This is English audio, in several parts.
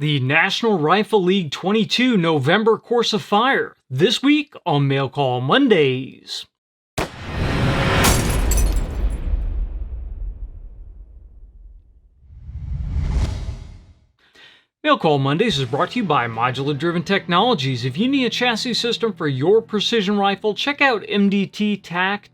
The National Rifle League 22 November Course of Fire, this week on Mail Call Mondays. Mail Call Mondays is brought to you by Modular Driven Technologies. If you need a chassis system for your precision rifle, check out mdttac.com.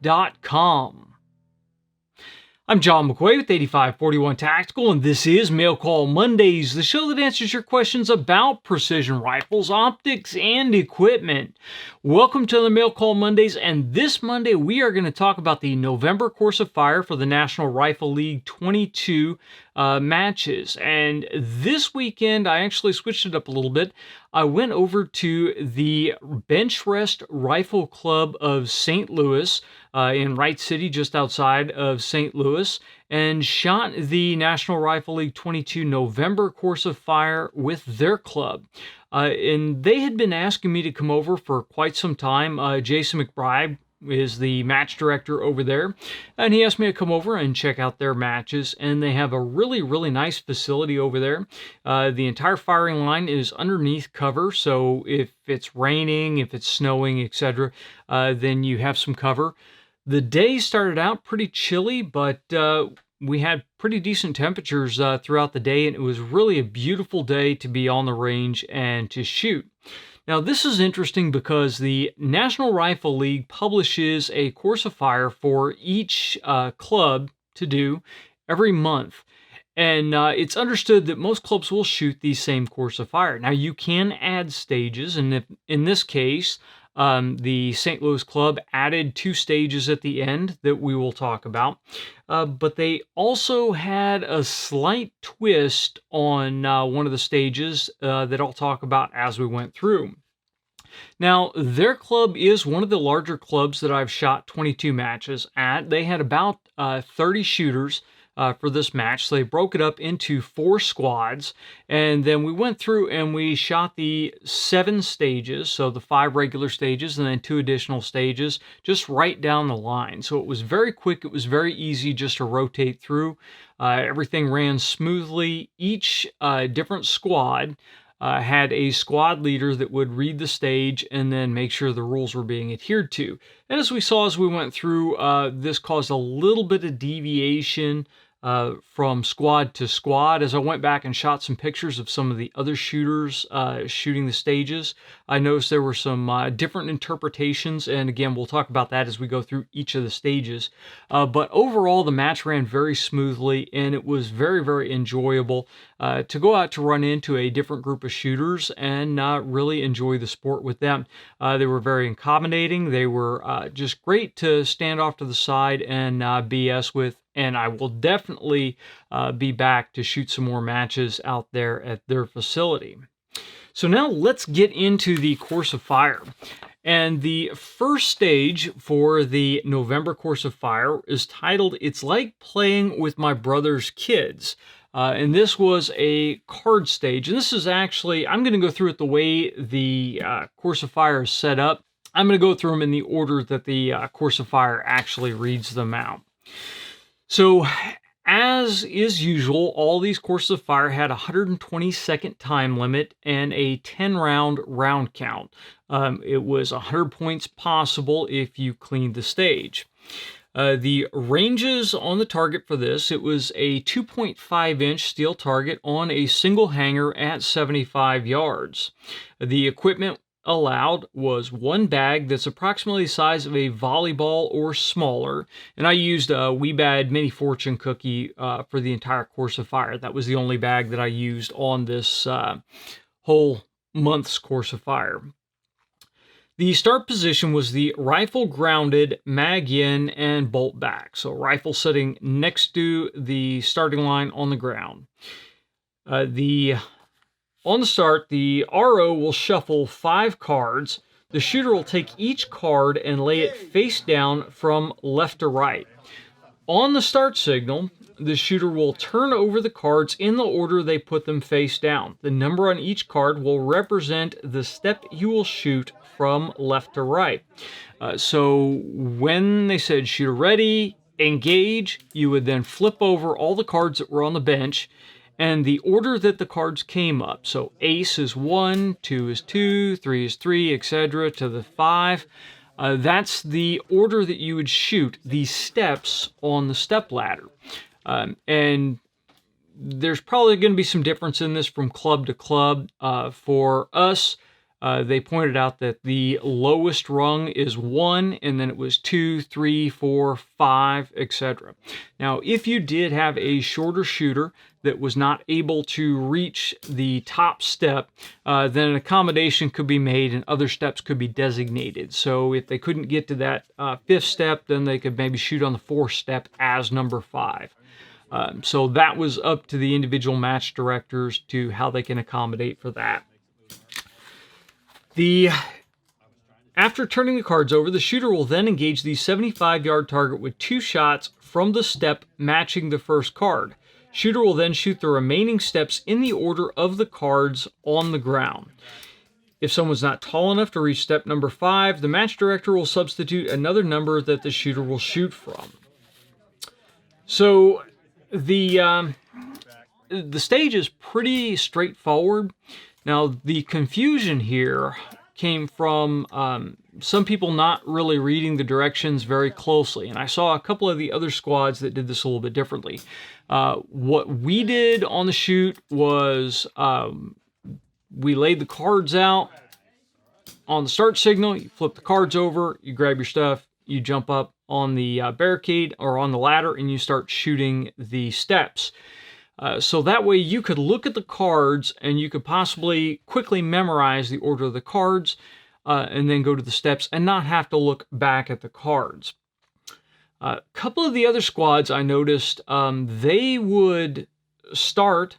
I'm John McQuay with 8541 Tactical, and this is Mail Call Mondays, the show that answers your questions about precision rifles, optics, and equipment. Welcome to the Mail Call Mondays, and this Monday we are going to talk about the November Course of Fire for the National Rifle League 22 matches. And this weekend, I actually switched it up a little bit. I went over to the Bench Rest Rifle Club of St. Louis in Wright City, just outside of St. Louis, and shot the National Rifle League 22 November Course of Fire with their club. And they had been asking me to come over for quite some time. Jason McBride is the match director over there, and he asked me to come over and check out their matches. And they have a really nice facility over there. The entire firing line is underneath cover, so if it's raining, if it's snowing, etc., then you have some cover. The day started out pretty chilly, but we had pretty decent temperatures throughout the day, and it was really a beautiful day to be on the range and to shoot. Now, this is interesting because the National Rifle League publishes a course of fire for each club to do every month. And it's understood that most clubs will shoot the same course of fire. Now, you can add stages, and if, in this case, the St. Louis Club added 2 stages at the end that we will talk about. But they also had a slight twist on one of the stages that I'll talk about as we went through. Now, their club is one of the larger clubs that I've shot 22 matches at. They had about 30 shooters for this match. So they broke it up into 4 squads, and then we went through and we shot the 7 stages, so the 5 regular stages and then 2 additional stages, just right down the line. So it was very quick, it was very easy just to rotate through. Everything ran smoothly. Each different squad had a squad leader that would read the stage and then make sure the rules were being adhered to. And as we saw as we went through, this caused a little bit of deviation from squad to squad. As I went back and shot some pictures of some of the other shooters shooting the stages, I noticed there were some different interpretations, and again, we'll talk about that as we go through each of the stages. But overall, the match ran very smoothly, and it was very enjoyable to go out to run into a different group of shooters and really enjoy the sport with them. They were very accommodating. They were just great to stand off to the side and BS with. And I will definitely be back to shoot some more matches out there at their facility. So now let's get into the course of fire. And the first stage for the November course of fire is titled, "It's Like Playing with My Brother's Kids." And this was a card stage. And this is actually, I'm going to go through it the way the course of fire is set up. I'm going to go through them in the order that the course of fire actually reads them out. So, as is usual, all these courses of fire had a 120-second time limit and a 10-round round count. It was 100 points possible if you cleaned the stage. The ranges on the target for this, it was a 2.5-inch steel target on a single hanger at 75 yards. The equipment allowed was 1 bag that's approximately the size of a volleyball or smaller, and I used a Weebad Misfortune cookie for the entire course of fire. That was the only bag that I used on this whole month's course of fire. The start position was the rifle grounded, mag in, and bolt back. So rifle sitting next to the starting line on the ground. On the start, the RO will shuffle 5 cards. The shooter will take each card and lay it face down from left to right. On the start signal, the shooter will turn over the cards in the order they put them face down. The number on each card will represent the step you will shoot from left to right. So when they said shooter ready, engage, you would then flip over all the cards that were on the bench, and the order that the cards came up. So ace is 1, 2 is 2, 3 is 3, etc. to the 5. That's the order that you would shoot these steps on the step ladder. And there's probably going to be some difference in this from club to club. For us, they pointed out that the lowest rung is 1, and then it was 2, 3, 4, 5, etc. Now, if you did have a shorter shooter that was not able to reach the top step, then an accommodation could be made and other steps could be designated. So if they couldn't get to that 5th step, then they could maybe shoot on the 4th step as number 5. So that was up to the individual match directors to how they can accommodate for that. After turning the cards over, the shooter will then engage the 75-yard target with 2 shots from the step matching the first card. Shooter will then shoot the remaining steps in the order of the cards on the ground. If someone's not tall enough to reach step number 5, the match director will substitute another number that the shooter will shoot from. So the stage is pretty straightforward. Now, the confusion here came from some people not really reading the directions very closely. And I saw a couple of the other squads that did this a little bit differently. What we did on the shoot was we laid the cards out on the start signal. You flip the cards over, you grab your stuff, you jump up on the barricade or on the ladder, and you start shooting the steps. So that way you could look at the cards and you could possibly quickly memorize the order of the cards and then go to the steps and not have to look back at the cards. A couple of the other squads I noticed, they would start,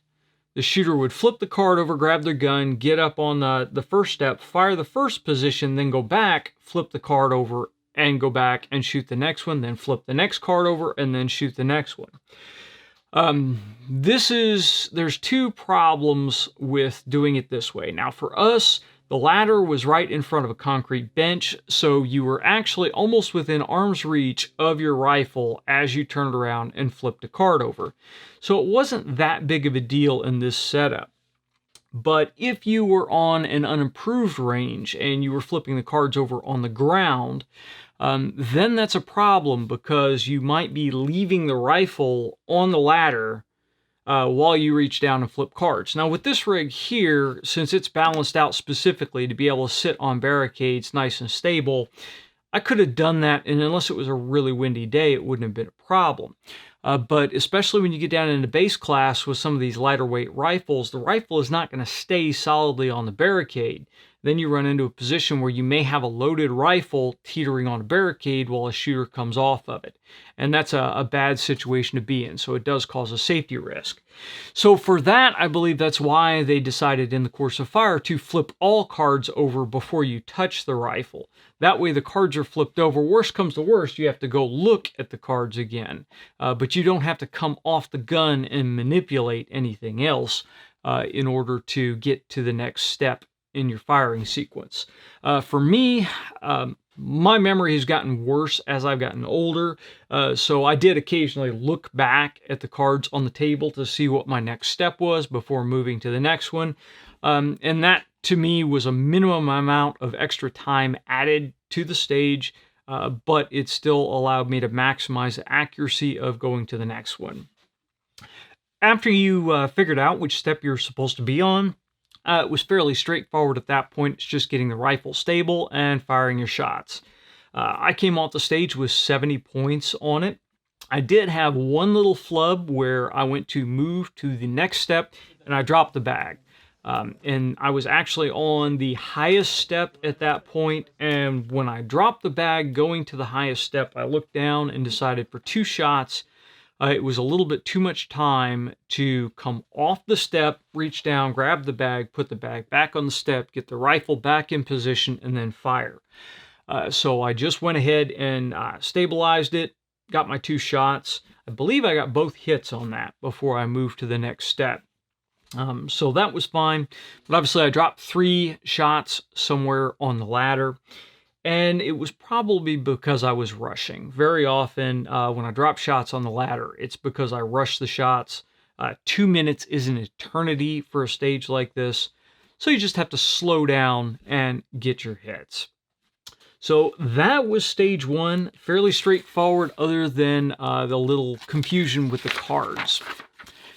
the shooter would flip the card over, grab their gun, get up on the first step, fire the first position, then go back, flip the card over, and go back and shoot the next one, then flip the next card over, and then shoot the next one. There's 2 problems with doing it this way. Now, for us, the ladder was right in front of a concrete bench, so you were actually almost within arm's reach of your rifle as you turned around and flipped a card over. So it wasn't that big of a deal in this setup. But if you were on an unimproved range and you were flipping the cards over on the ground, then that's a problem because you might be leaving the rifle on the ladder while you reach down and flip cards. Now with this rig here, since it's balanced out specifically to be able to sit on barricades nice and stable, I could have done that, and unless it was a really windy day, it wouldn't have been a problem. But especially when you get down into base class with some of these lighter weight rifles, the rifle is not going to stay solidly on the barricade. Then you run into a position where you may have a loaded rifle teetering on a barricade while a shooter comes off of it. And that's a bad situation to be in, so it does cause a safety risk. So for that, I believe that's why they decided in the course of fire to flip all cards over before you touch the rifle. That way the cards are flipped over. Worst comes to worst, you have to go look at the cards again. But you don't have to come off the gun and manipulate anything else in order to get to the next step in your firing sequence. For me, my memory has gotten worse as I've gotten older, so I did occasionally look back at the cards on the table to see what my next step was before moving to the next one, and that to me was a minimum amount of extra time added to the stage, but it still allowed me to maximize the accuracy of going to the next one. After you figured out which step you're supposed to be on, it was fairly straightforward at that point. It's just getting the rifle stable and firing your shots. I came off the stage with 70 points on it. I did have one little flub where I went to move to the next step and I dropped the bag. And I was actually on the highest step at that point. And when I dropped the bag going to the highest step, I looked down and decided for 2 shots, it was a little bit too much time to come off the step, reach down, grab the bag, put the bag back on the step, get the rifle back in position, and then fire. So I just went ahead and stabilized it, got my 2 shots. I believe I got both hits on that before I moved to the next step. So that was fine. But obviously I dropped 3 shots somewhere on the ladder. And it was probably because I was rushing. Very often when I drop shots on the ladder, it's because I rush the shots. 2 minutes is an eternity for a stage like this. So you just have to slow down and get your hits. So that was stage 1, fairly straightforward other than the little confusion with the cards.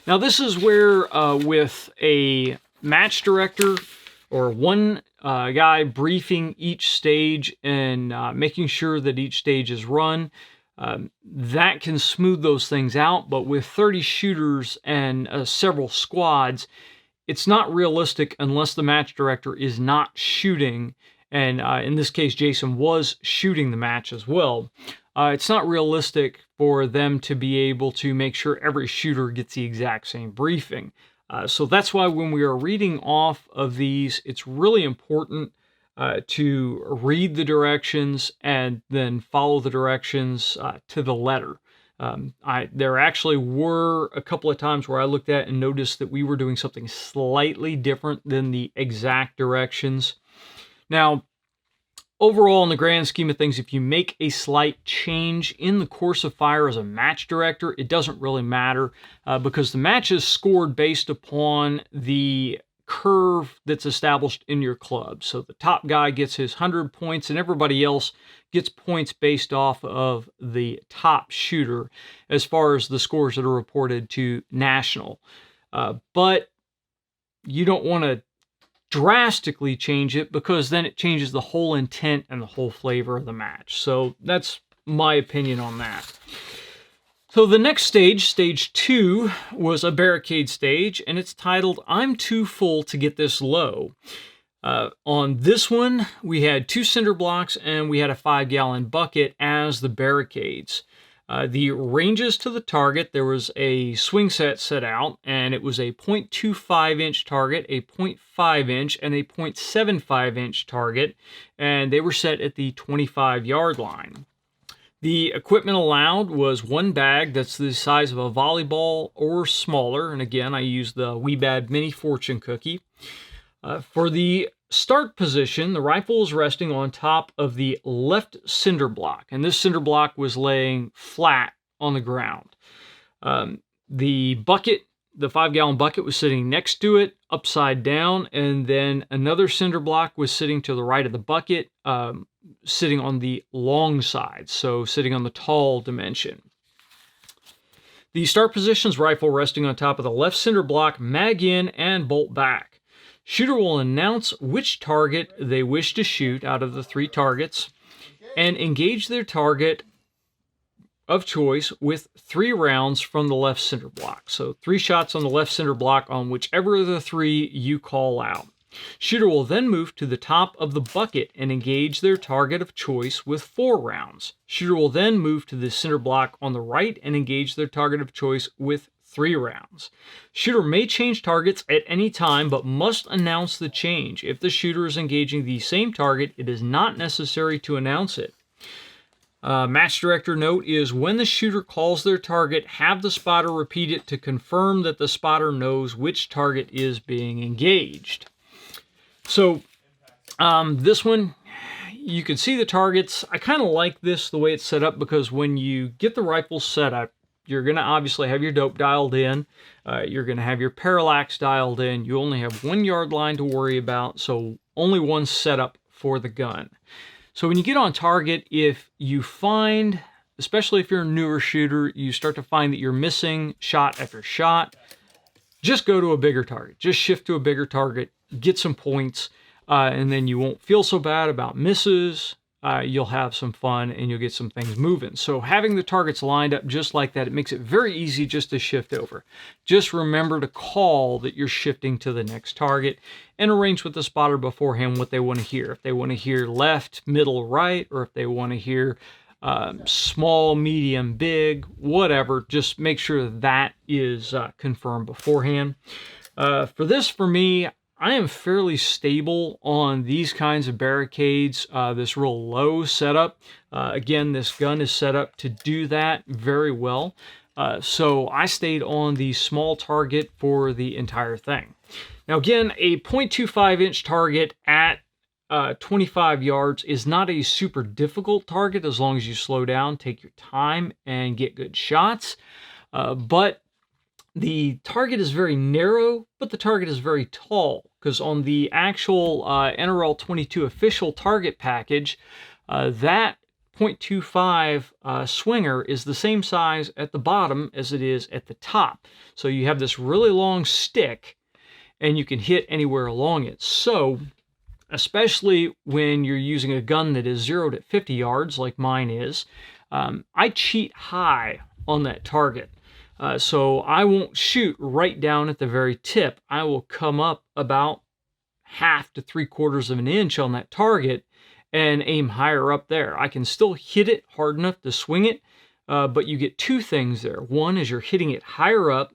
Now this is where with a match director or one guy briefing each stage and making sure that each stage is run, that can smooth those things out. But with 30 shooters and several squads, it's not realistic unless the match director is not shooting. And in this case, Jason was shooting the match as well. It's not realistic for them to be able to make sure every shooter gets the exact same briefing. So that's why when we are reading off of these, it's really important to read the directions and then follow the directions to the letter. There actually were a couple of times where I looked at and noticed that we were doing something slightly different than the exact directions. Now, overall, in the grand scheme of things, if you make a slight change in the course of fire as a match director, it doesn't really matter because the match is scored based upon the curve that's established in your club. So the top guy gets his 100 points and everybody else gets points based off of the top shooter as far as the scores that are reported to national. But you don't want to drastically change it because then it changes the whole intent and the whole flavor of the match. So that's my opinion on that. So the next stage, stage 2, was a barricade stage, and it's titled, I'm Too Full to Get This Low. On this one, we had 2 cinder blocks and we had a 5-gallon bucket as the barricades. The ranges to the target, there was a swing set out, and it was a 0.25 inch target, a 0.5 inch, and a 0.75 inch target, and they were set at the 25-yard line. The equipment allowed was 1 bag that's the size of a volleyball or smaller, and again, I used the Weebad Mini Fortune cookie. For the start position, the rifle was resting on top of the left cinder block, and this cinder block was laying flat on the ground. The bucket, the 5-gallon bucket, was sitting next to it, upside down, and then another cinder block was sitting to the right of the bucket, sitting on the long side, so sitting on the tall dimension. The start position's rifle resting on top of the left cinder block, mag in, and bolt back. Shooter will announce which target they wish to shoot out of the 3 targets and engage their target of choice with 3 rounds from the left cinder block. So 3 shots on the left cinder block on whichever of the 3 you call out. Shooter will then move to the top of the bucket and engage their target of choice with 4 rounds. Shooter will then move to the cinder block on the right and engage their target of choice with 3 rounds. Shooter may change targets at any time, but must announce the change. If the shooter is engaging the same target, it is not necessary to announce it. Match director note is when the shooter calls their target, have the spotter repeat it to confirm that the spotter knows which target is being engaged. So this one, you can see the targets. I kind of like this, the way it's set up, because when you get the rifle set up, you're going to obviously have your dope dialed in. You're going to have your parallax dialed in. You only have 1 yard line to worry about, so only one setup for the gun. So when you get on target, if you find, especially if you're a newer shooter, you start to find that you're missing shot after shot, just go to a bigger target. Just shift to a bigger target, get some points, and then you won't feel so bad about misses. You'll have some fun and you'll get some things moving. So having the targets lined up just like that, it makes it very easy just to shift over. Just remember to call that you're shifting to the next target and arrange with the spotter beforehand what they want to hear. If they want to hear left, middle, right, or if they want to hear small, medium, big, whatever, just make sure that is confirmed beforehand. For me, I am fairly stable on these kinds of barricades, this real low setup. Again, this gun is set up to do that very well. So I stayed on the small target for the entire thing. Now again, a 0.25 inch target at 25 yards is not a super difficult target as long as you slow down, take your time, and get good shots. But the target is very narrow, but the target is very tall, because on the actual NRL22 official target package, that .25 swinger is the same size at the bottom as it is at the top. So you have this really long stick, and you can hit anywhere along it. So especially when you're using a gun that is 0 to 50 yards like mine is, I cheat high on that target. So I won't shoot right down at the very tip. I will come up about 1/2 to 3/4 of an inch on that target and aim higher up there. I can still hit it hard enough to swing it, but you get two things there. One is you're hitting it higher up,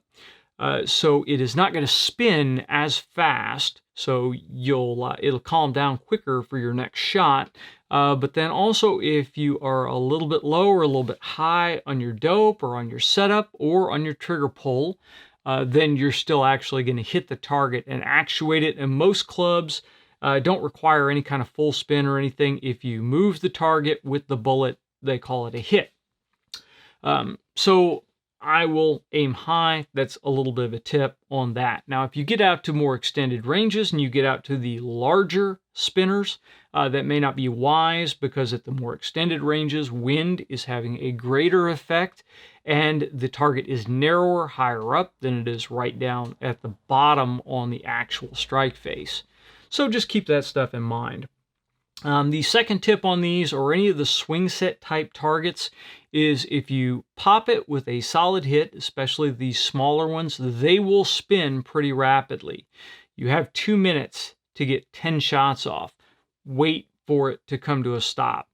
so it is not going to spin as fast, so it'll calm down quicker for your next shot. But then also, if you are a little bit low or a little bit high on your dope or on your setup or on your trigger pull, then you're still actually going to hit the target and actuate it. And most clubs don't require any kind of full spin or anything. If you move the target with the bullet, they call it a hit. So I will aim high. That's a little bit of a tip on that. Now, if you get out to more extended ranges and you get out to the larger spinners, that may not be wise, because at the more extended ranges, wind is having a greater effect and the target is narrower higher up than it is right down at the bottom on the actual strike face. So just keep that stuff in mind. The second tip on these, or any of the swing set type targets, is if you pop it with a solid hit, especially these smaller ones, they will spin pretty rapidly. You have 2 minutes to get 10 shots off. Wait for it to come to a stop.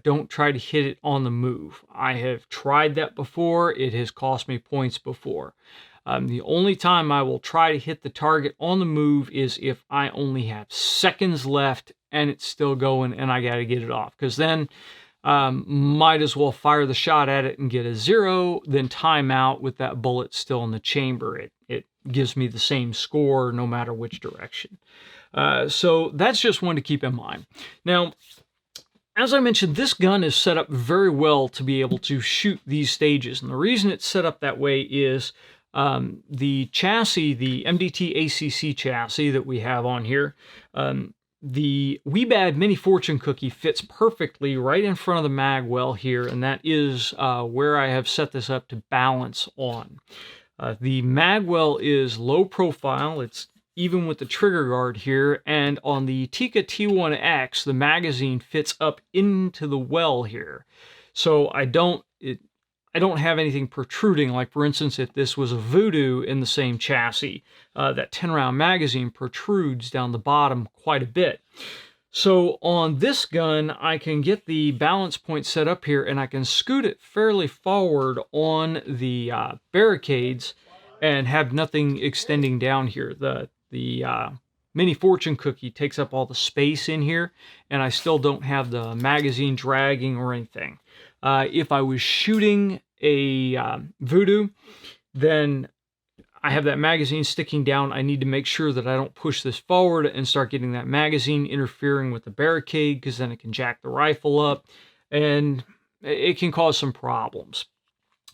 Don't try to hit it on the move. I have tried that before. It has cost me points before. The only time I will try to hit the target on the move is if I only have seconds left and it's still going and I got to get it off. Because then might as well fire the shot at it and get a 0, then time out with that bullet still in the chamber. It gives me the same score no matter which direction. So that's just one to keep in mind. Now, as I mentioned, this gun is set up very well to be able to shoot these stages. And the reason it's set up that way is the chassis, the MDT ACC chassis that we have on here, the Weebad Mini Fortune cookie fits perfectly right in front of the mag well here, and that is where I have set this up to balance on. The mag well is low profile. It's even with the trigger guard here, and on the Tikka T1X, the magazine fits up into the well here. So I don't have anything protruding. Like, for instance, if this was a Voodoo in the same chassis, that 10-round magazine protrudes down the bottom quite a bit. So on this gun, I can get the balance point set up here, and I can scoot it fairly forward on the barricades and have nothing extending down here. The Mini Fortune cookie takes up all the space in here, and I still don't have the magazine dragging or anything. If I was shooting a Voodoo, then I have that magazine sticking down. I need to make sure that I don't push this forward and start getting that magazine interfering with the barricade, because then it can jack the rifle up and it can cause some problems.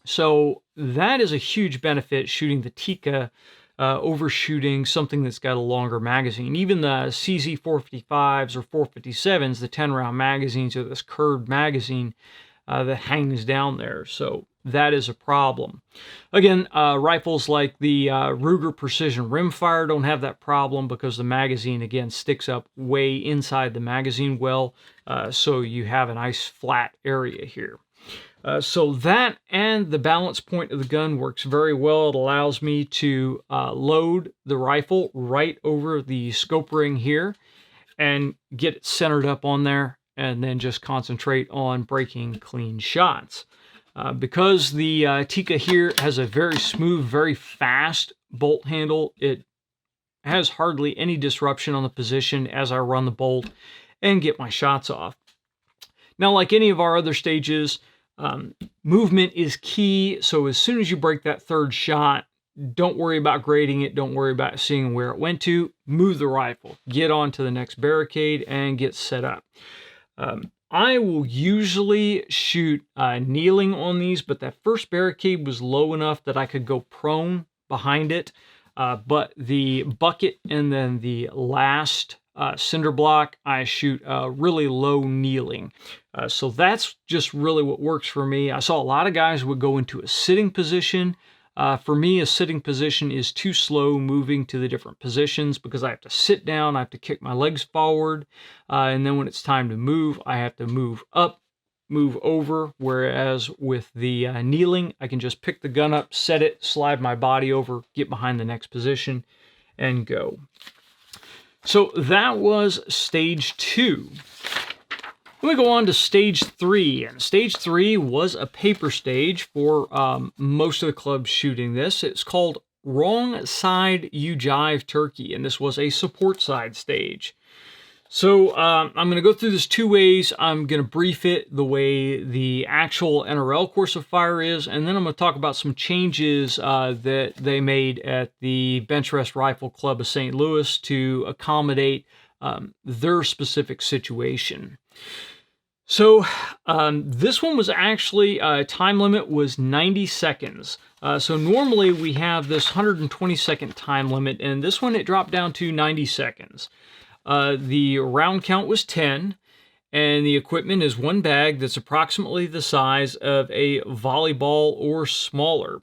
So that is a huge benefit, shooting the Tikka overshooting something that's got a longer magazine. Even the CZ 455s or 457s, the 10-round magazines, are this curved magazine that hangs down there. So that is a problem. Again, rifles like the Ruger Precision Rimfire don't have that problem, because the magazine, again, sticks up way inside the magazine well, so you have a nice flat area here. So that and the balance point of the gun works very well. It allows me to load the rifle right over the scope ring here and get it centered up on there, and then just concentrate on breaking clean shots. Because the Tikka here has a very smooth, very fast bolt handle, it has hardly any disruption on the position as I run the bolt and get my shots off. Now, like any of our other stages, movement is key. So as soon as you break that third shot, don't worry about grading it. Don't worry about seeing where it went to. Move the rifle, get on to the next barricade, and get set up. I will usually shoot kneeling on these, but that first barricade was low enough that I could go prone behind it. But the bucket and then the last cinder block, I shoot really low kneeling. So that's just really what works for me. I saw a lot of guys would go into a sitting position. For me, a sitting position is too slow moving to the different positions because I have to sit down, I have to kick my legs forward, and then when it's time to move, I have to move up, move over, whereas with the kneeling, I can just pick the gun up, set it, slide my body over, get behind the next position, and go. So that was stage 2. Then we go on to stage 3, and stage 3 was a paper stage for most of the clubs shooting this. It's called Wrong Side You Jive Turkey, and this was a support side stage. So I'm going to go through this 2 ways. I'm going to brief it the way the actual NRL course of fire is, and then I'm going to talk about some changes that they made at the Bench Rest Rifle Club of St. Louis to accommodate their specific situation. So this one was actually, time limit was 90 seconds. So normally we have this 120-second time limit, and this one it dropped down to 90 seconds. The round count was 10, and the equipment is 1 bag that's approximately the size of a volleyball or smaller.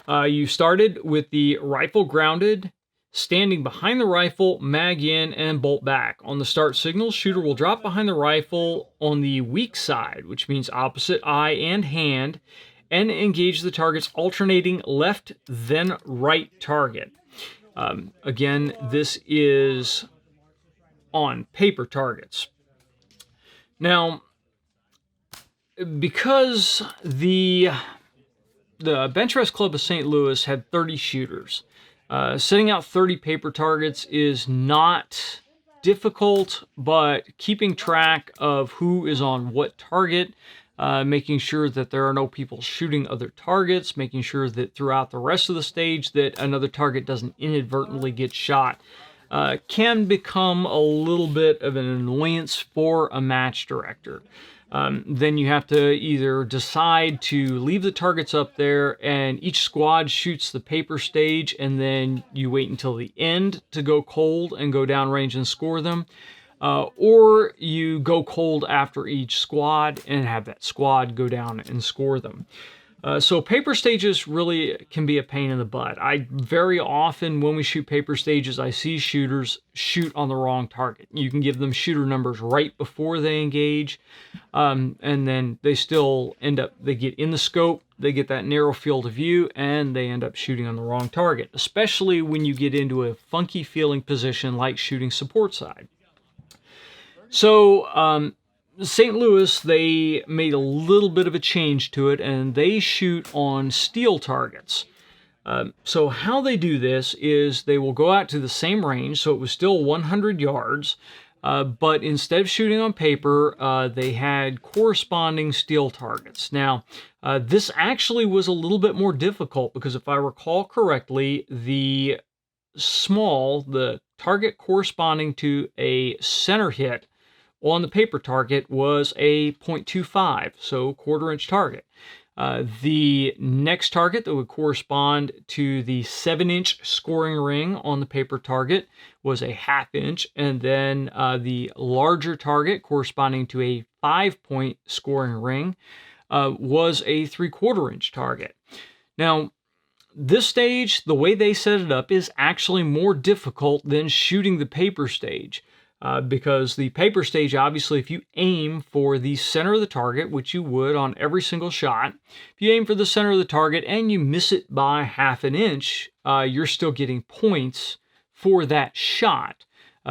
You started with the rifle grounded, standing behind the rifle, mag in, and bolt back. On the start signal, shooter will drop behind the rifle on the weak side, which means opposite eye and hand, and engage the target's alternating left, then right target. Again, this is on paper targets. Now, because the Bench Rest Club of St. Louis had 30 shooters, setting out 30 paper targets is not difficult, but keeping track of who is on what target, making sure that there are no people shooting other targets, making sure that throughout the rest of the stage that another target doesn't inadvertently get shot, can become a little bit of an annoyance for a match director. Then you have to either decide to leave the targets up there and each squad shoots the paper stage, and then you wait until the end to go cold and go downrange and score them. Or you go cold after each squad and have that squad go down and score them. So paper stages really can be a pain in the butt. I very often, when we shoot paper stages, I see shooters shoot on the wrong target. You can give them shooter numbers right before they engage, and then they still end up, they get in the scope, they get that narrow field of view, and they end up shooting on the wrong target, especially when you get into a funky feeling position like shooting support side. So, St. Louis, they made a little bit of a change to it, and they shoot on steel targets. So how they do this is they will go out to the same range, so it was still 100 yards, but instead of shooting on paper, they had corresponding steel targets. Now, this actually was a little bit more difficult because if I recall correctly, the target corresponding to a center hit on the paper target was a .25, so quarter-inch target. The next target that would correspond to the 7-inch scoring ring on the paper target was a ½ inch, and then the larger target corresponding to a 5-point scoring ring was a 3/4-inch target. Now, this stage, the way they set it up, is actually more difficult than shooting the paper stage. Because the paper stage, obviously, if you aim for the center of the target, which you would on every single shot, if you aim for the center of the target and you miss it by ½ inch, you're still getting points for that shot.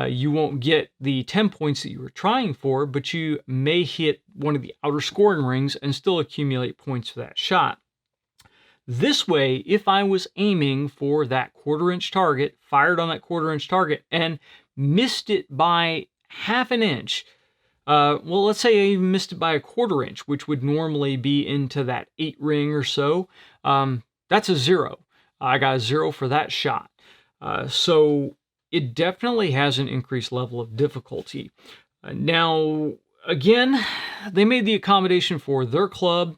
You won't get the 10 points that you were trying for, but you may hit one of the outer scoring rings and still accumulate points for that shot. This way, if I was aiming for that quarter-inch target, fired on that quarter-inch target, and missed it by ½ inch, well, let's say I missed it by a quarter-inch, which would normally be into that 8 ring or so, that's a 0. I got a 0 for that shot. So it definitely has an increased level of difficulty. Now, again, they made the accommodation for their club.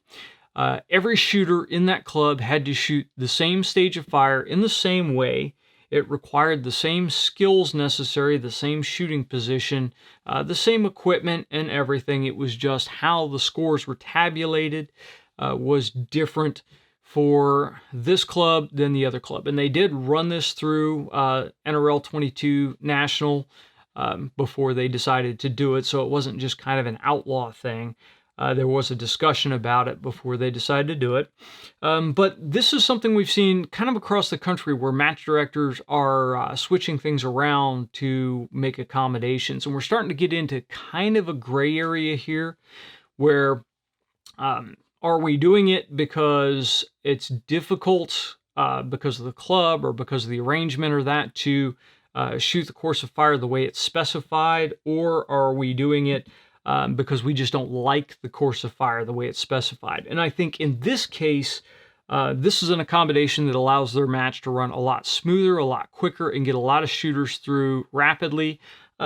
Every shooter in that club had to shoot the same stage of fire in the same way. It required the same skills necessary, the same shooting position, the same equipment and everything. It was just how the scores were tabulated was different for this club than the other club. And they did run this through NRL22 National before they decided to do it. So it wasn't just kind of an outlaw thing. There was a discussion about it before they decided to do it. But this is something we've seen kind of across the country where match directors are switching things around to make accommodations. And we're starting to get into kind of a gray area here where are we doing it because it's difficult because of the club or because of the arrangement or that to shoot the course of fire the way it's specified, or are we doing it because we just don't like the course of fire the way it's specified? And I think in this case, this is an accommodation that allows their match to run a lot smoother, a lot quicker, and get a lot of shooters through rapidly.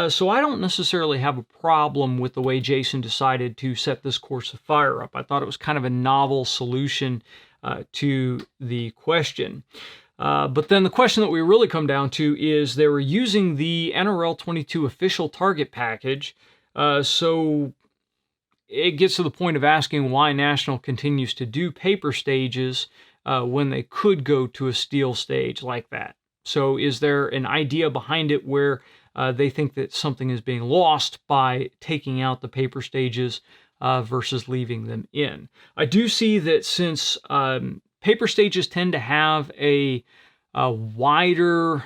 So I don't necessarily have a problem with the way Jason decided to set this course of fire up. I thought it was kind of a novel solution to the question. But then the question that we really come down to is they were using the NRL22 official target package. So it gets to the point of asking why National continues to do paper stages when they could go to a steel stage like that. So is there an idea behind it where they think that something is being lost by taking out the paper stages versus leaving them in? I do see that since paper stages tend to have a wider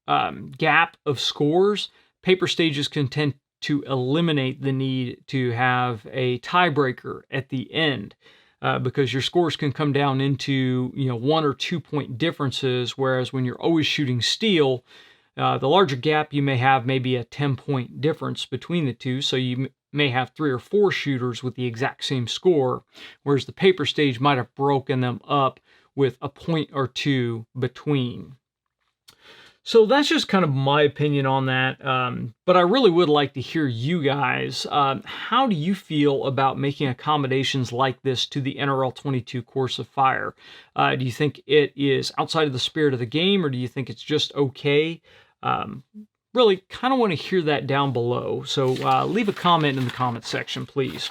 gap of scores, paper stages can tend to eliminate the need to have a tiebreaker at the end because your scores can come down into 1 or 2 point differences, whereas when you're always shooting steel, the larger gap you may have maybe a 10-point difference between the two, so you may have 3 or 4 shooters with the exact same score, whereas the paper stage might have broken them up with a point or two between. So that's just kind of my opinion on that, but I really would like to hear you guys. How do you feel about making accommodations like this to the NRL22 course of fire? Do you think it is outside of the spirit of the game, or do you think it's just okay? Really kind of want to hear that down below, so leave a comment in the comment section, please.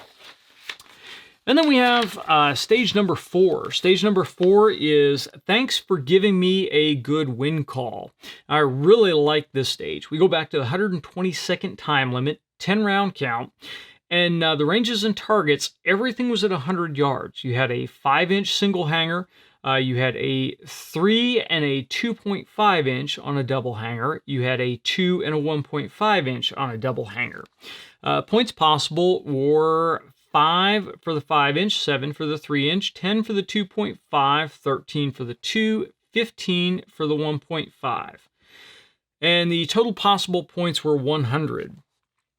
And then we have stage number 4. Stage number 4 is thanks for giving me a good win call. I really like this stage. We go back to the 120-second time limit, 10-round count, and the ranges and targets, everything was at 100 yards. You had a 5-inch single hanger, you had a 3 and a 2.5 inch on a double hanger, you had a 2 and a 1.5 inch on a double hanger. Points possible were 5 for the 5-inch, 7 for the 3-inch, 10 for the 2.5, 13 for the 2, 15 for the 1.5. And the total possible points were 100.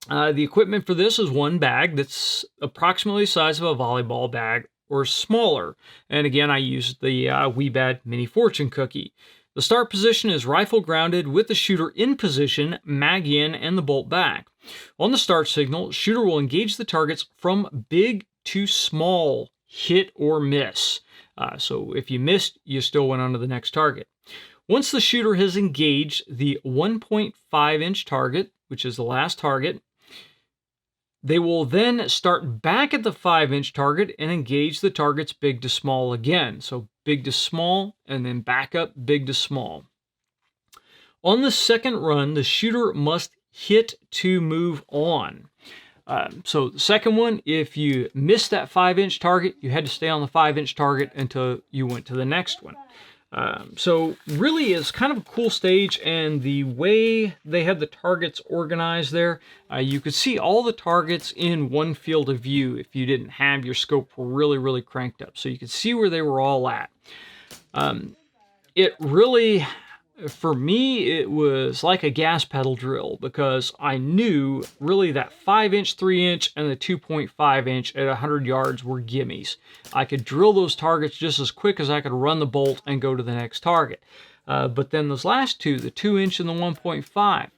The equipment for this is one bag that's approximately the size of a volleyball bag or smaller. And again, I used the Weebad Mini Fortune cookie. The start position is rifle grounded with the shooter in position, mag in, and the bolt back. On the start signal, shooter will engage the targets from big to small, hit or miss. So if you missed, you still went on to the next target. Once the shooter has engaged the 1.5 inch target, which is the last target, they will then start back at the 5-inch target and engage the targets big to small again. So big to small, and then back up big to small. On the second run, the shooter must hit to move on. So the second one, if you missed that 5-inch target, you had to stay on the 5-inch target until you went to the next one. So really it's kind of a cool stage, and the way they had the targets organized there, you could see all the targets in one field of view if you didn't have your scope really cranked up. So you could see where they were all at. It really, for me, it was like a gas pedal drill, because I knew really that 5-inch, 3-inch, and the 2.5 inch at 100 yards were gimmies. I could drill those targets just as quick as I could run the bolt and go to the next target. But then those last two, the 2-inch and the 1.5,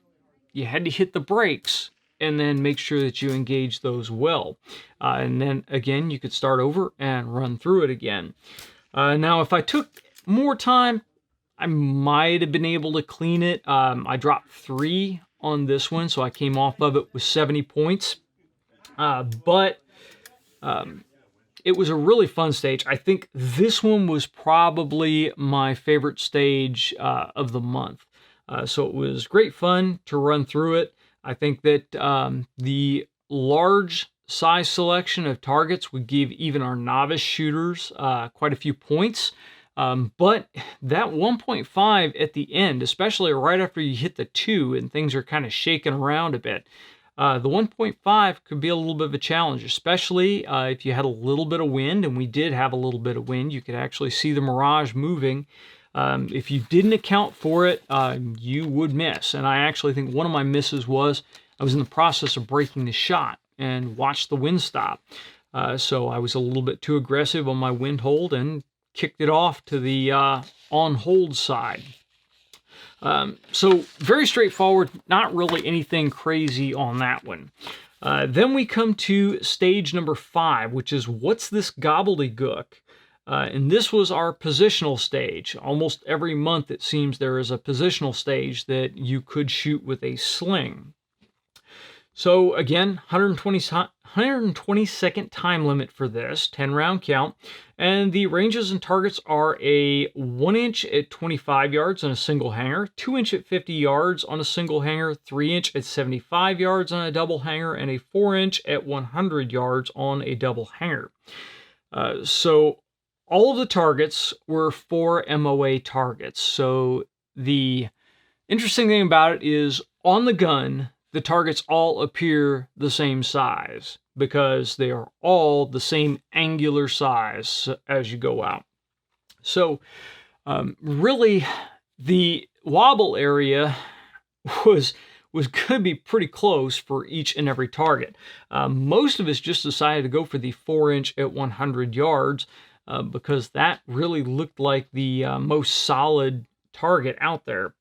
you had to hit the brakes and then make sure that you engage those well. And then again, you could start over and run through it again. Now, if I took more time, I might have been able to clean it. I dropped 3 on this one, so I came off of it with 70 points. But it was a really fun stage. I think this one was probably my favorite stage of the month. So it was great fun to run through it. I think that the large size selection of targets would give even our novice shooters quite a few points. But that 1.5 at the end, especially right after you hit the 2 and things are kind of shaking around a bit, the 1.5 could be a little bit of a challenge, especially if you had a little bit of wind, and we did have a little bit of wind. You could actually see the mirage moving. If you didn't account for it, you would miss. And I actually think one of my misses was I was in the process of breaking the shot and watched the wind stop. So I was a little bit too aggressive on my wind hold and kicked it off to the on hold side. So very straightforward, not really anything crazy on that one. Then we come to stage number 5, which is what's this gobbledygook? And this was our positional stage. Almost every month it seems there is a positional stage that you could shoot with a sling. So again, 120-second time limit for this, 10-round count. And the ranges and targets are a 1-inch at 25 yards on a single hanger, 2-inch at 50 yards on a single hanger, 3-inch at 75 yards on a double hanger, and a 4-inch at 100 yards on a double hanger. So all of the targets were 4 MOA targets. So the interesting thing about it is on the gun, the targets all appear the same size because they are all the same angular size as you go out. So really the wobble area was going to be pretty close for each and every target. Most of us just decided to go for the 4-inch at 100 yards because that really looked like the most solid target out there.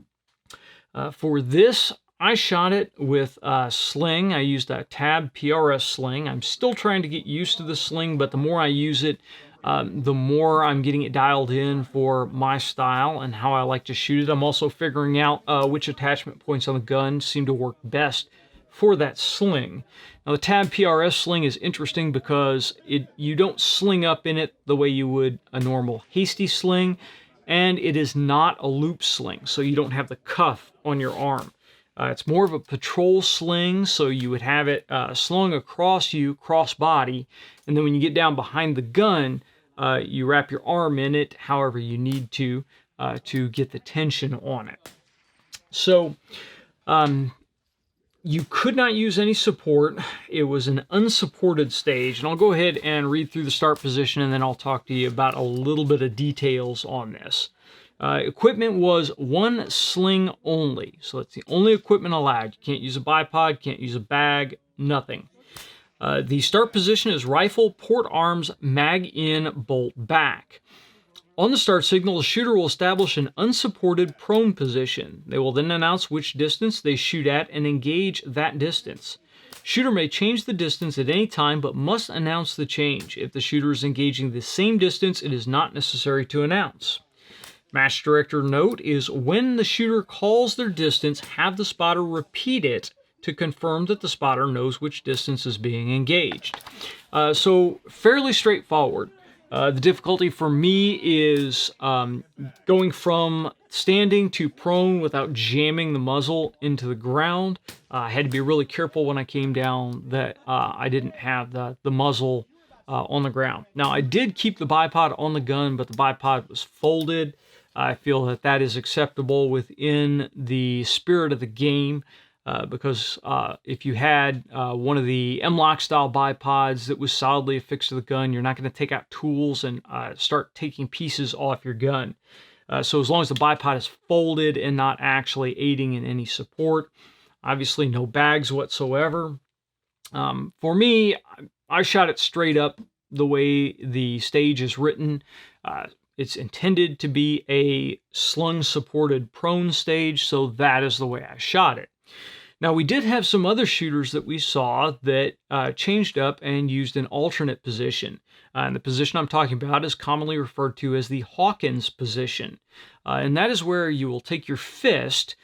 For this, I shot it with a sling. I used a Tab PRS sling. I'm still trying to get used to the sling, but the more I use it, the more I'm getting it dialed in for my style and how I like to shoot it. I'm also figuring out which attachment points on the gun seem to work best for that sling. Now, the Tab PRS sling is interesting because you don't sling up in it the way you would a normal hasty sling, and it is not a loop sling, so you don't have the cuff on your arm. It's more of a patrol sling, so you would have it slung across you, cross body, and then when you get down behind the gun, you wrap your arm in it however you need to get the tension on it. So you could not use any support. It was an unsupported stage, and I'll go ahead and read through the start position, and then I'll talk to you about a little bit of details on this. Equipment was 1 sling only, so it's the only equipment allowed. You can't use a bipod, can't use a bag, nothing. The start position is rifle, port arms, mag in, bolt back. On the start signal, the shooter will establish an unsupported prone position. They will then announce which distance they shoot at and engage that distance. Shooter may change the distance at any time, but must announce the change. If the shooter is engaging the same distance, it is not necessary to announce. Match director note is when the shooter calls their distance, have the spotter repeat it to confirm that the spotter knows which distance is being engaged. So fairly straightforward. The difficulty for me is going from standing to prone without jamming the muzzle into the ground. I had to be really careful when I came down that I didn't have the muzzle on the ground. Now, I did keep the bipod on the gun, but the bipod was folded. I feel that that is acceptable within the spirit of the game because if you had one of the M-LOK style bipods that was solidly affixed to the gun, you're not going to take out tools and start taking pieces off your gun. So as long as the bipod is folded and not actually aiding in any support, obviously no bags whatsoever. For me, I shot it straight up the way the stage is written. It's intended to be a slung-supported prone stage, so that is the way I shot it. Now, we did have some other shooters that we saw that changed up and used an alternate position. And the position I'm talking about is commonly referred to as the Hawkins position. And that is where you will take your fist.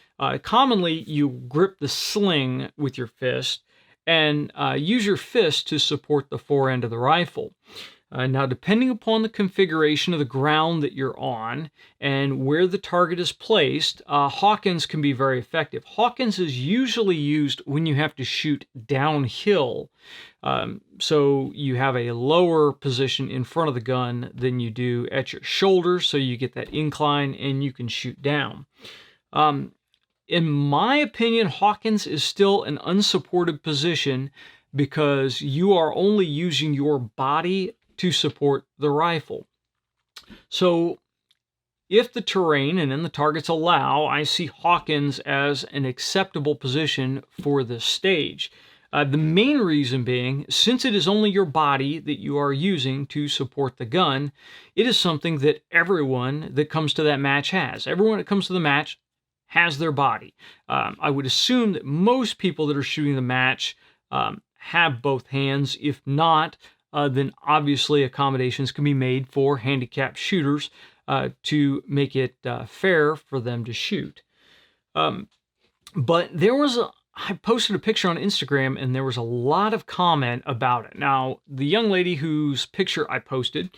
Commonly, you grip the sling with your fist and use your fist to support the forend of the rifle. Now, depending upon the configuration of the ground that you're on and where the target is placed, Hawkins can be very effective. Hawkins is usually used when you have to shoot downhill. So you have a lower position in front of the gun than you do at your shoulder, so you get that incline and you can shoot down. In my opinion, Hawkins is still an unsupported position because you are only using your body to support the rifle. So if the terrain and then the targets allow, I see Hawkins as an acceptable position for this stage. The main reason being, since it is only your body that you are using to support the gun, it is something that everyone that comes to that match has. Everyone that comes to the match has their body. I would assume that most people that are shooting the match have both hands. If not, then obviously accommodations can be made for handicapped shooters to make it fair for them to shoot. But there was I posted a picture on Instagram and there was a lot of comment about it. Now, the young lady whose picture I posted,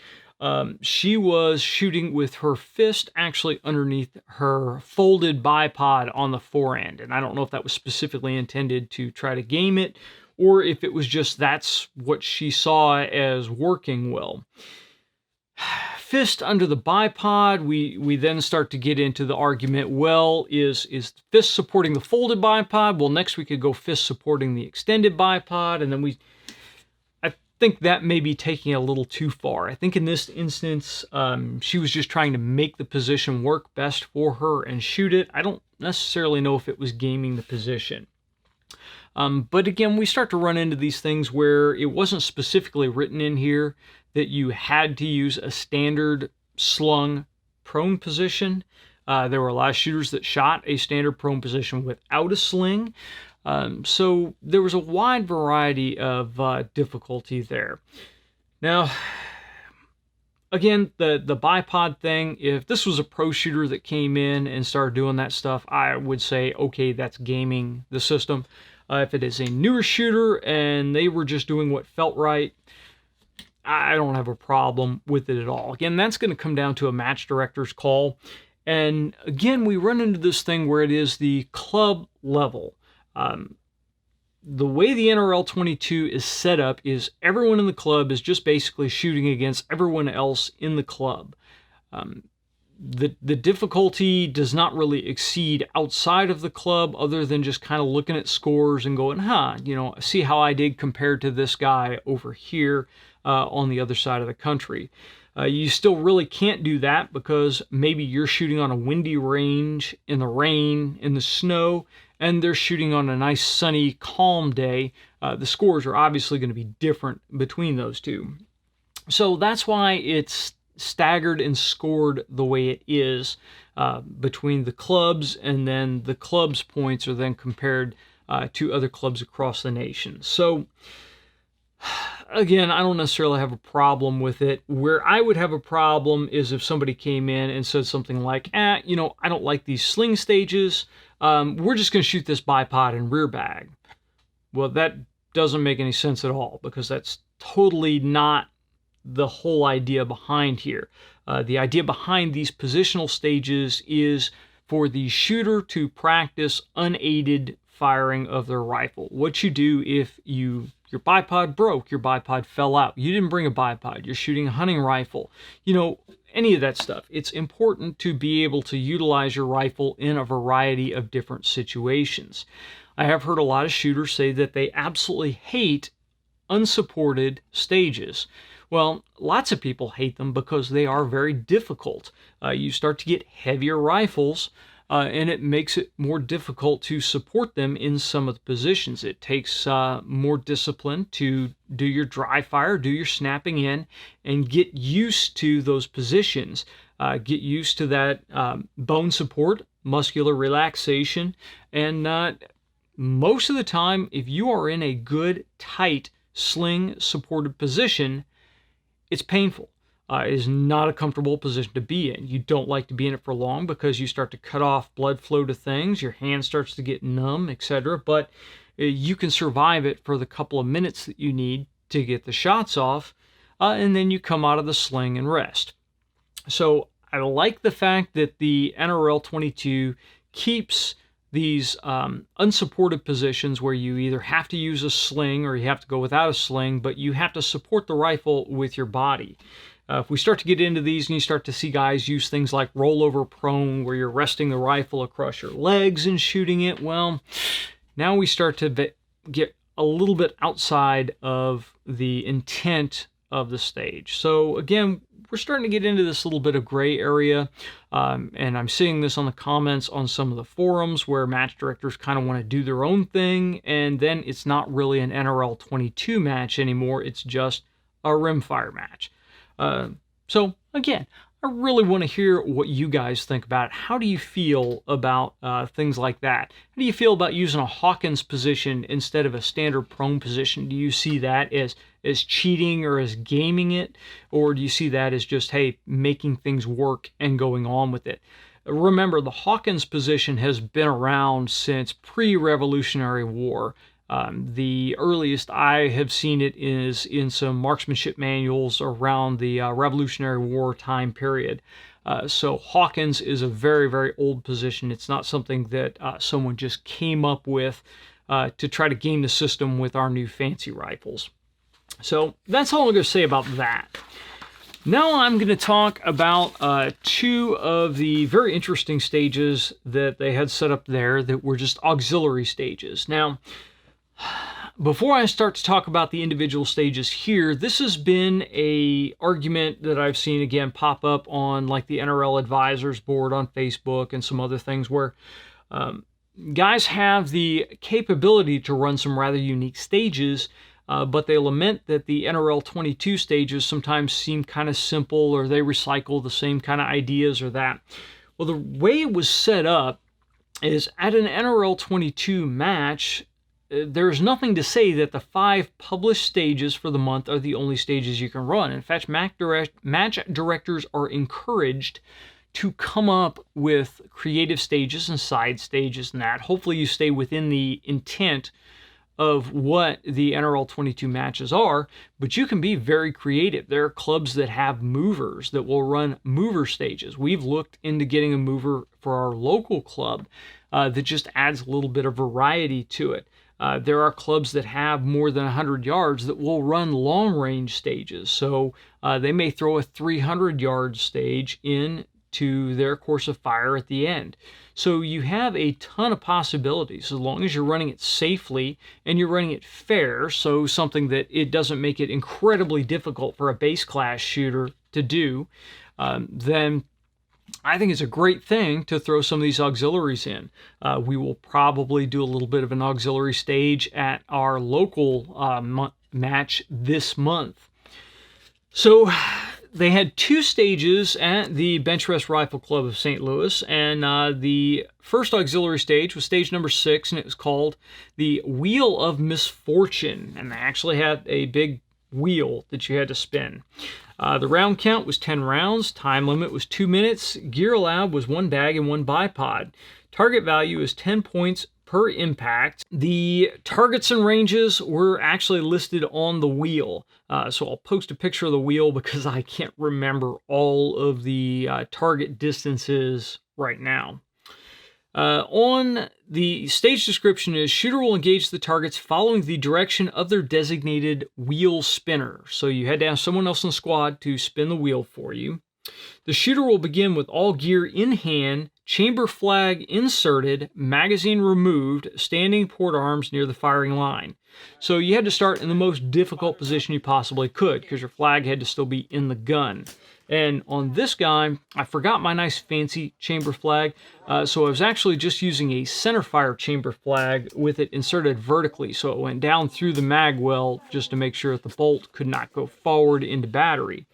she was shooting with her fist actually underneath her folded bipod on the forend. And I don't know if that was specifically intended to try to game it, or if it was just that's what she saw as working well. Fist under the bipod, we then start to get into the argument, well, is fist supporting the folded bipod? Well, next we could go fist supporting the extended bipod, and then I think that may be taking it a little too far. I think in this instance, she was just trying to make the position work best for her and shoot it. I don't necessarily know if it was gaming the position. But again, we start to run into these things where it wasn't specifically written in here that you had to use a standard slung prone position. There were a lot of shooters that shot a standard prone position without a sling. So there was a wide variety of difficulty there. Now, again, the bipod thing, if this was a pro shooter that came in and started doing that stuff, I would say, okay, that's gaming the system. If it is a newer shooter and they were just doing what felt right, I don't have a problem with it at all. Again, that's going to come down to a match director's call. And again, we run into this thing where it is the club level. The way the NRL22 is set up is everyone in the club is just basically shooting against everyone else in the club. The difficulty does not really exceed outside of the club, other than just kind of looking at scores and going, see how I did compared to this guy over here on the other side of the country. You still really can't do that because maybe you're shooting on a windy range in the rain, in the snow, and they're shooting on a nice sunny, calm day. The scores are obviously going to be different between those two. So that's why it's staggered and scored the way it is between the clubs, and then the clubs' points are then compared to other clubs across the nation. So again, I don't necessarily have a problem with it. Where I would have a problem is if somebody came in and said something like, I don't like these sling stages. We're just going to shoot this bipod and rear bag. Well, that doesn't make any sense at all, because that's totally not the whole idea behind here. The idea behind these positional stages is for the shooter to practice unaided firing of their rifle. What you do if your bipod broke, your bipod fell out, you didn't bring a bipod, you're shooting a hunting rifle, any of that stuff. It's important to be able to utilize your rifle in a variety of different situations. I have heard a lot of shooters say that they absolutely hate unsupported stages. Well, lots of people hate them because they are very difficult. You start to get heavier rifles, and it makes it more difficult to support them in some of the positions. It takes more discipline to do your dry fire, do your snapping in, and get used to those positions. Get used to that bone support, muscular relaxation, and most of the time, if you are in a good, tight, sling-supported position, it's painful. It is not a comfortable position to be in. You don't like to be in it for long because you start to cut off blood flow to things, your hand starts to get numb, etc. But you can survive it for the couple of minutes that you need to get the shots off, and then you come out of the sling and rest. So I like the fact that the NRL22 keeps these unsupported positions where you either have to use a sling or you have to go without a sling, but you have to support the rifle with your body. If we start to get into these and you start to see guys use things like rollover prone, where you're resting the rifle across your legs and shooting it, well, now we start to get a little bit outside of the intent of the stage. So again, we're starting to get into this little bit of gray area, and I'm seeing this on the comments on some of the forums where match directors kind of want to do their own thing, and then it's not really an NRL 22 match anymore, it's just a rimfire match. So again, I really want to hear what you guys think about it. How do you feel about things like that? How do you feel about using a Hawkins position instead of a standard prone position? Do you see that as cheating or as gaming it? Or do you see that as just, hey, making things work and going on with it? Remember, the Hawkins position has been around since pre-Revolutionary War. The earliest I have seen it is in some marksmanship manuals around the Revolutionary War time period. So Hawkins is a very, very old position. It's not something that someone just came up with to try to game the system with our new fancy rifles. So that's all I'm going to say about that. Now I'm going to talk about two of the very interesting stages that they had set up there that were just auxiliary stages. Now, before I start to talk about the individual stages here, this has been a argument that I've seen again pop up on like the NRL Advisors board on Facebook and some other things where guys have the capability to run some rather unique stages, but they lament that the NRL 22 stages sometimes seem kind of simple, or they recycle the same kind of ideas or that. Well, the way it was set up is at an NRL 22 match, there's nothing to say that the 5 published stages for the month are the only stages you can run. In fact, match directors are encouraged to come up with creative stages and side stages and that. Hopefully you stay within the intent of what the NRL 22 matches are, but you can be very creative. There are clubs that have movers that will run mover stages. We've looked into getting a mover for our local club that just adds a little bit of variety to it. There are clubs that have more than 100 yards that will run long-range stages. So they may throw a 300-yard stage into their course of fire at the end. So you have a ton of possibilities as long as you're running it safely and you're running it fair, so something that it doesn't make it incredibly difficult for a base class shooter to do, then I think it's a great thing to throw some of these auxiliaries in. We will probably do a little bit of an auxiliary stage at our local match this month. So they had 2 stages at the Bench Rest Rifle Club of St. Louis, and the first auxiliary stage was stage number 6, and it was called the Wheel of Misfortune, and they actually had a big wheel that you had to spin. The round count was 10 rounds. Time limit was 2 minutes. Gear allowed was 1 bag and 1 bipod. Target value is 10 points per impact. The targets and ranges were actually listed on the wheel. So I'll post a picture of the wheel because I can't remember all of the target distances right now. On the stage description is, shooter will engage the targets following the direction of their designated wheel spinner. So you had to have someone else in the squad to spin the wheel for you. The shooter will begin with all gear in hand, chamber flag inserted, magazine removed, standing port arms near the firing line. So you had to start in the most difficult position you possibly could because your flag had to still be in the gun. And on this guy, I forgot my nice fancy chamber flag, so I was actually just using a centerfire chamber flag with it inserted vertically, so it went down through the mag well just to make sure that the bolt could not go forward into battery.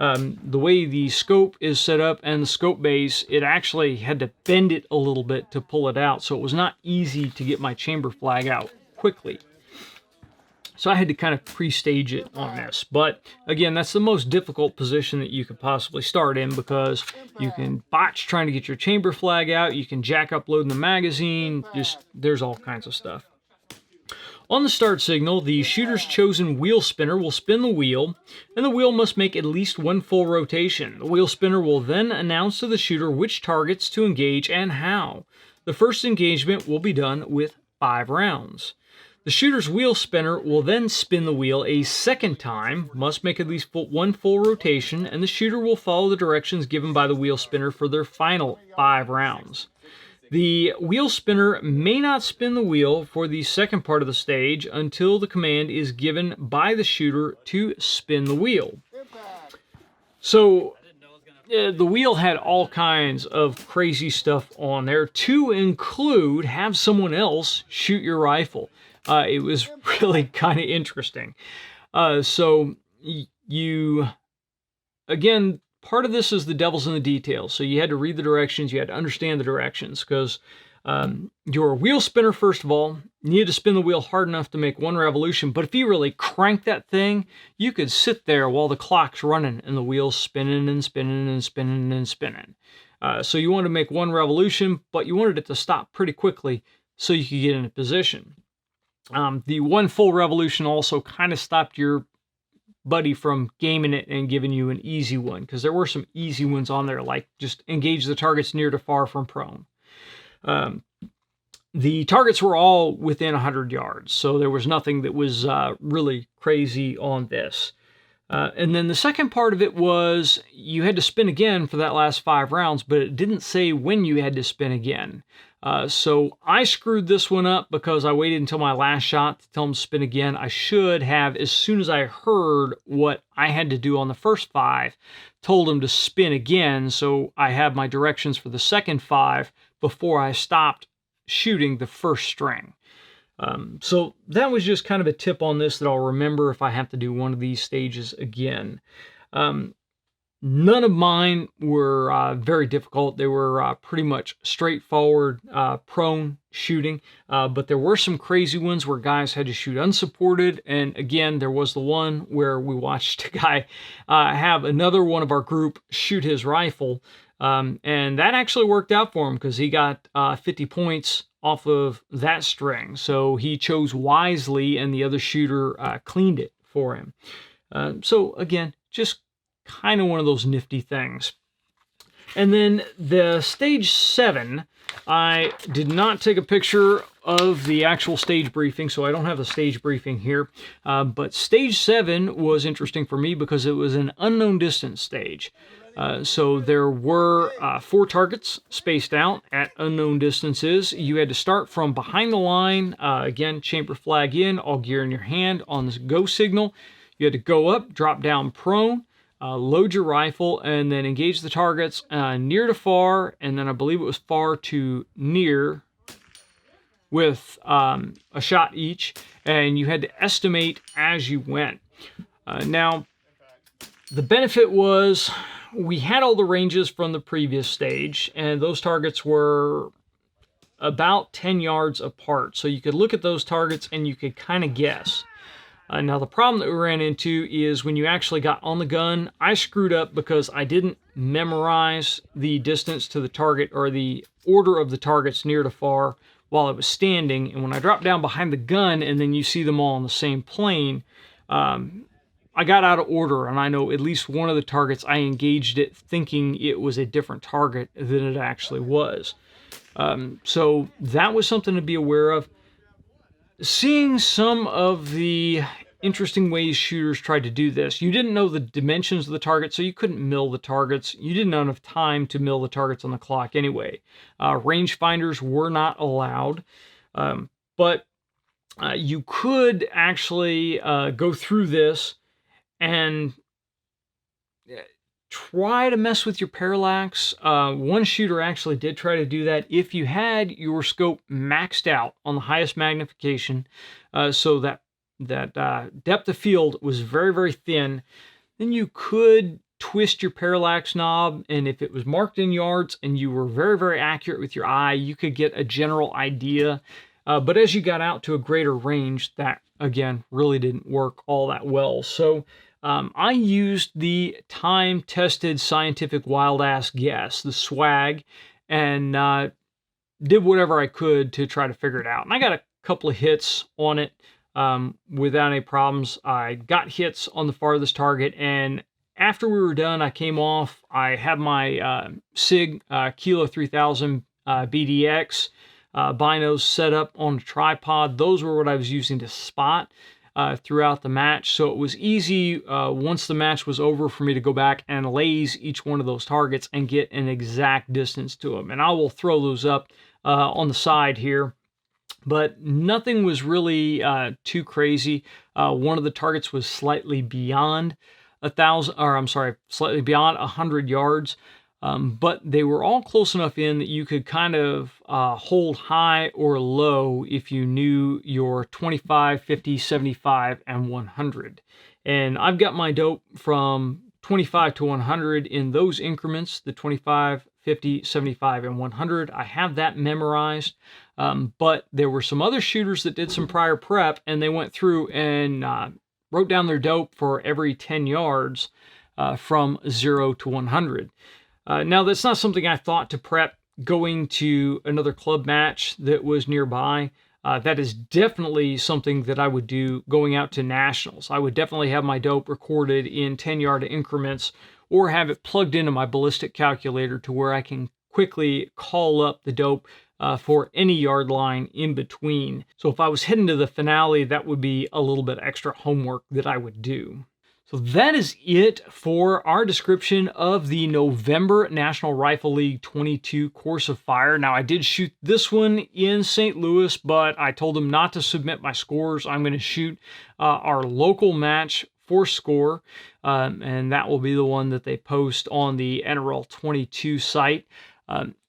the way the scope is set up and the scope base, it actually had to bend it a little bit to pull it out. So it was not easy to get my chamber flag out quickly. So I had to kind of pre-stage it on this. But again, that's the most difficult position that you could possibly start in, because you can botch trying to get your chamber flag out. You can jack up loading the magazine. There's all kinds of stuff. On the start signal, the shooter's chosen wheel spinner will spin the wheel, and the wheel must make at least one full rotation. The wheel spinner will then announce to the shooter which targets to engage and how. The first engagement will be done with 5 rounds. The shooter's wheel spinner will then spin the wheel a second time, must make at least one full rotation, and the shooter will follow the directions given by the wheel spinner for their final 5 rounds. The wheel spinner may not spin the wheel for the second part of the stage until the command is given by the shooter to spin the wheel. So the wheel had all kinds of crazy stuff on there, to include have someone else shoot your rifle. It was really kind of interesting. So you, again, part of this is the devil's in the details. So you had to read the directions. You had to understand the directions, because your wheel spinner, first of all, needed to spin the wheel hard enough to make 1 revolution. But if you really crank that thing, you could sit there while the clock's running and the wheel's spinning and spinning and spinning and spinning. So you wanted to make 1 revolution, but you wanted it to stop pretty quickly so you could get into position. The 1 full revolution also kind of stopped your buddy from gaming it and giving you an easy one, because there were some easy ones on there, like just engage the targets near to far from prone. The targets were all within 100 yards, so there was nothing that was really crazy on this. And then the second part of it was you had to spin again for that last 5 rounds, but it didn't say when you had to spin again. So I screwed this one up because I waited until my last shot to tell him to spin again. I should have, as soon as I heard what I had to do on the first 5, told him to spin again, so I had my directions for the second 5 before I stopped shooting the first string. So that was just kind of a tip on this that I'll remember if I have to do one of these stages again. None of mine were very difficult. They were pretty much straightforward prone shooting, but there were some crazy ones where guys had to shoot unsupported. And again, there was the one where we watched a guy have another one of our group shoot his rifle, and that actually worked out for him because he got 50 points off of that string. So he chose wisely, and the other shooter cleaned it for him. So again, just kind of one of those nifty things. And then the stage 7, I did not take a picture of the actual stage briefing, so I don't have the stage briefing here. But stage 7 was interesting for me because it was an unknown distance stage. So there were 4 targets spaced out at unknown distances. You had to start from behind the line. Again, chamber flag in, all gear in your hand on the go signal. You had to go up, drop down prone, load your rifle, and then engage the targets near to far, and then I believe it was far to near with a shot each, and you had to estimate as you went. Now, the benefit was we had all the ranges from the previous stage, and those targets were about 10 yards apart, so you could look at those targets and you could kind of guess. Now, the problem that we ran into is when you actually got on the gun, I screwed up because I didn't memorize the distance to the target or the order of the targets near to far while I was standing. And when I dropped down behind the gun and then you see them all on the same plane, I got out of order. And I know at least one of the targets, I engaged it thinking it was a different target than it actually was. So that was something to be aware of. Seeing some of the interesting ways shooters tried to do this. You didn't know the dimensions of the target, so you couldn't mill the targets. You didn't have enough time to mill the targets on the clock anyway. Rangefinders were not allowed, but you could actually go through this and try to mess with your parallax. One shooter actually did try to do that. If you had your scope maxed out on the highest magnification, so that depth of field was very, very thin, then you could twist your parallax knob, and if it was marked in yards and you were very, very accurate with your eye, you could get a general idea. But as you got out to a greater range, that, again, really didn't work all that well. So I used the time-tested scientific wild-ass guess, the swag, and did whatever I could to try to figure it out. And I got a couple of hits on it without any problems. I got hits on the farthest target, and after we were done, I came off. I had my SIG Kilo 3000 BDX binos set up on a tripod. Those were what I was using to spot throughout the match. So it was easy once the match was over for me to go back and laze each one of those targets and get an exact distance to them. And I will throw those up on the side here. But nothing was really too crazy. One of the targets was slightly beyond 100 yards. But they were all close enough in that you could kind of hold high or low if you knew your 25, 50, 75, and 100. And I've got my dope from 25 to 100 in those increments, the 25, 50, 75, and 100. I have that memorized. But there were some other shooters that did some prior prep, and they went through and wrote down their dope for every 10 yards from 0 to 100. Now, that's not something I thought to prep going to another club match that was nearby. That is definitely something that I would do going out to nationals. I would definitely have my dope recorded in 10-yard increments or have it plugged into my ballistic calculator to where I can quickly call up the dope for any yard line in between. So if I was heading to the finale, that would be a little bit extra homework that I would do. So that is it for our description of the November National Rifle League 22 Course of Fire. Now, I did shoot this one in St. Louis, but I told them not to submit my scores. I'm going to shoot our local match for score, and that will be the one that they post on the NRL22 site.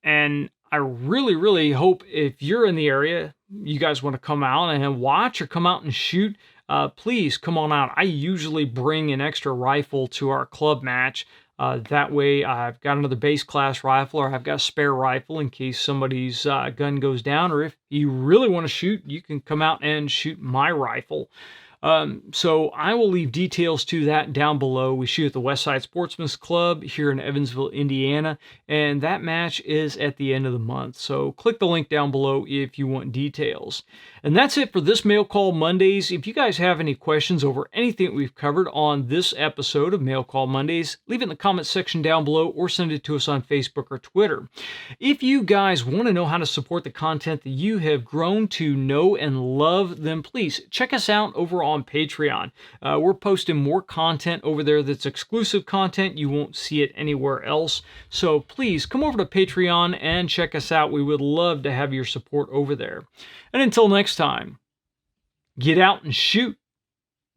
And I really, really hope if you're in the area, you guys want to come out and watch or come out and shoot, please come on out. I usually bring an extra rifle to our club match. That way I've got another base class rifle, or I've got a spare rifle in case somebody's gun goes down, or if you really want to shoot, you can come out and shoot my rifle. So I will leave details to that down below. We shoot at the Westside Sportsman's Club here in Evansville, Indiana, and that match is at the end of the month. So click the link down below if you want details. And that's it for this Mail Call Mondays. If you guys have any questions over anything we've covered on this episode of Mail Call Mondays, leave it in the comment section down below or send it to us on Facebook or Twitter. If you guys want to know how to support the content that you have grown to know and love, then please check us out over on Patreon. We're posting more content over there that's exclusive content. You won't see it anywhere else. So please come over to Patreon and check us out. We would love to have your support over there. And until next time, get out and shoot.